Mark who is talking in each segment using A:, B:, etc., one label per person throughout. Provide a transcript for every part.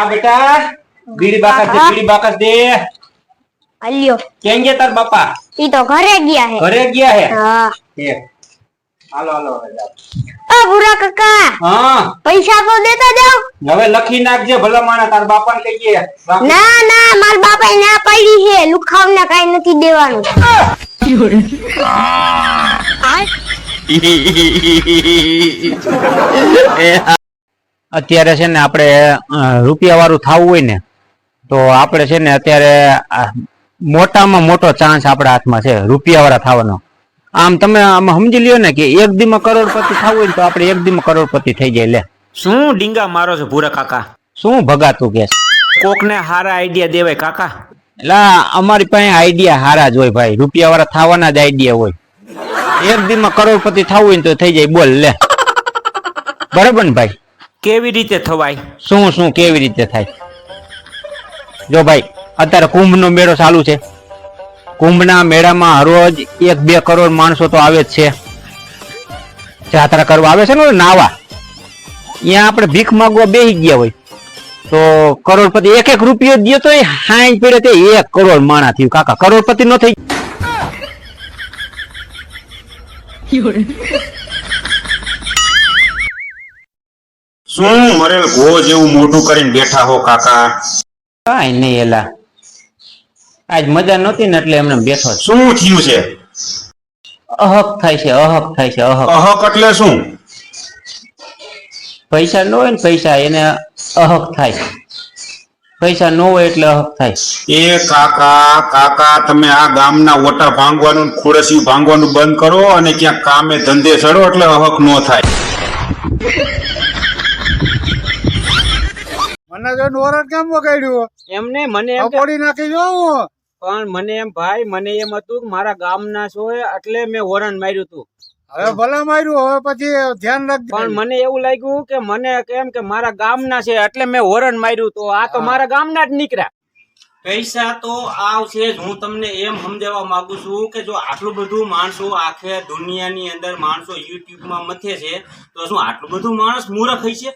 A: આ બેટા બીડી બાકસ દે
B: અલ્યો
A: કેમ ગયા તાર બાપા?
B: ઈ તો ઘરે ગયા હે.
A: ઘરે ગયા હે?
B: હા.
A: હાલો
B: ભૂરા કાકા,
A: હા
B: પૈસા તો દેતા જાવ.
A: હવે લખી નાખજે ભલા માણા, તાર બાપાને કહીએ.
B: ના ના, માર બાપાએ ના પાડી છે, લુખાવને કાઈ નથી દેવાનું.
C: અત્યારે છે ને આપણે રૂપિયા વાળું થવું હોય ને તો આપણે છે ને અત્યારે મોટામાં મોટો ચાન્સ આપણા હાથમાં છે રૂપિયા વાળા થવાનો. આમ તમે આમ સમજી લ્યો ને કે એક દીમાં કરોડપતિ થવું હોય ને તો આપણે એક દીમાં કરોડપતિ થઈ જાય. લે
D: શું ડીંગા મારો છો ભૂરા કાકા?
C: શું ભગાતું કે
D: કોકને હારા આઈડિયા દેવાય કાકા.
C: એટલે અમારી પાસે આઈડિયા હારા જ હોય ભાઈ, રૂપિયા વાળા થવાના જ આઈડિયા હોય. એક દીમાં કરોડપતિ થવું હોય ને તો થઈ જાય. બોલ લે, બરાબર ને ભાઈ?
D: કેવી રીતે થવાય?
C: શું કેવી રીતે થાય? જો ભાઈ, અત્યારે કુંભનો મેળો ચાલુ છે. કુંભના મેળામાં હરરોજ 1-2 કરોડ માણસો તો આવે જ છે. જાત્રા કરવા આવે છે ને નાવા. અહીંયા આપણે ભીખ માંગવા બેસી ગયા હોય તો કરોડપતિ એક રૂપિયો દે તો 60 પેડે તે 1 કરોડ માણા થયું. કાકા કરોડપતિ નો થઈ?
E: શું મરેલ ઘો જેવું મોઢું કરીને બેઠા હો કાકા?
C: કાઈ નહીં, એલા આજ મજા નહોતી ને એટલે એમને બેઠો છું.
E: શું થયું છે?
C: અહક થાય છે, અહક થાય છે, અહક.
E: અહક એટલે શું?
C: પૈસા ન હોય ને પૈસા એને અહક થાય. પૈસા ન હોય એટલે અહક થાય.
E: એ કાકા તમે આ ગામના ઓટા ભાંગવાનું ખુરશી ભાંગવાનું બંધ કરો અને ક્યાંક કામે ધંધે ચડો એટલે અહક નો થાય.
F: મને જો નોરત કેમ વગાડ્યું?
D: એમને મને એમ
F: પડી નાખી જોઉં.
D: પણ મને એમ ભાઈ, મને એમ હતું કે મારા ગામના છો એટલે મેં હોરન માર્યું હતું.
F: હવે ભલે માર્યું, હવે પછી ધ્યાન રાખજો.
D: પણ મને એવું લાગ્યું કે મને કેમ કે મારા ગામના છે એટલે મેં હોરન માર્યું. તો આ તો મારા ગામના જ નીકળ્યા. પૈસા તો આવશે જ. હું તમને એમ સમજાવવા માંગુ છું કે જો આટલું બધું માણસો આખે દુનિયાની અંદર માણસો યુટ્યુબમાં મથે છે તો શું આટલું બધું માણસ મૂર્ખ હશે,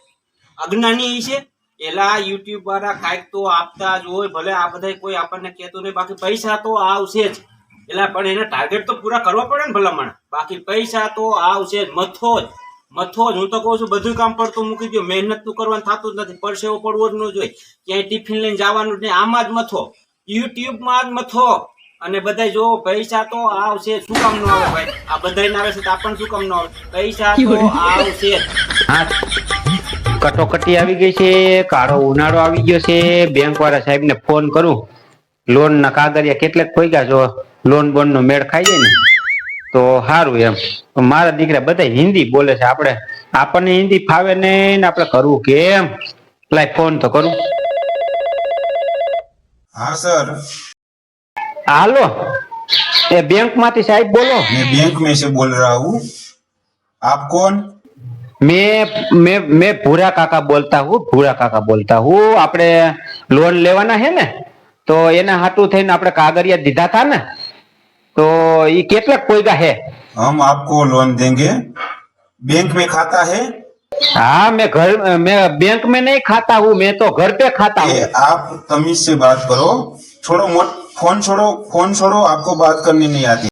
D: અજ્ઞાની હશે? એલા યુટ્યુબ વાળા કાંઈક તો આપતા જ હોય. ભલે આ બધા કોઈ આપણને કહેતું નહીં, બાકી પૈસા તો આવશે જ. એલા પણ એના ટાર્ગેટ તો પૂરા કરવા પડે ને ભલામણ. બાકી પૈસા તો આવશે જ. મથો જ. હું તો કહું છું બધું કામ પડતું મૂકી દો. મહેનત નું કરવાનું થતું જ નથી. પરસેવો પડવો જ ન જોઈએ. ક્યાંય ટિફિન લઈને જવાનું જ નહીં. આમાં જ મથો, યુટ્યુબમાં જ મથો. અને બધા જો પૈસા તો આવશે. શું કામ ન આવે ભાઈ? આ બધા આવે છે તો આપણને શું કામ ન આવે? પૈસા તો આવશે જ.
C: કટોકટી આવી ગઈ છે, કાળો ઉનાળો આવી ગયો છે. બેંક વાળા સાહેબ ને ફોન કરું, લોન ના કાગળિયા કેટલાક ખોઈ ગયા. જો લોન બોન નો મેળ ખાઈ જાય ને તો સારું એમ. મારા દીકરા બધા હિન્દી બોલે છે, આપણને હિન્દી ફાવે નહીં ને આપણે કરવું કેમ? લાય ફોન તો કરું.
E: હા સર.
C: હાલો, એ બેંક માંથી સાહેબ બોલો?
E: मैं बैंक में से बोल रहा हूँ. आप कौन?
C: मैं भूरा काका बोलता हूँ. આપણે લોન લેવાના है ને તો એના હાટું થઈને આપણે કાગળિયા દીધા था ને તો ये કેટલાક કોઈગા है?
E: हम आपको लोन देंगे. बैंक में खाता है?
C: हाँ, मैं बैंक में नहीं खाता हूँ, मैं तो घर पे खाता हूँ.
E: आप तमीज से बात करो. छोड़ो फोन छोड़ो. आपको बात करनी नहीं आती.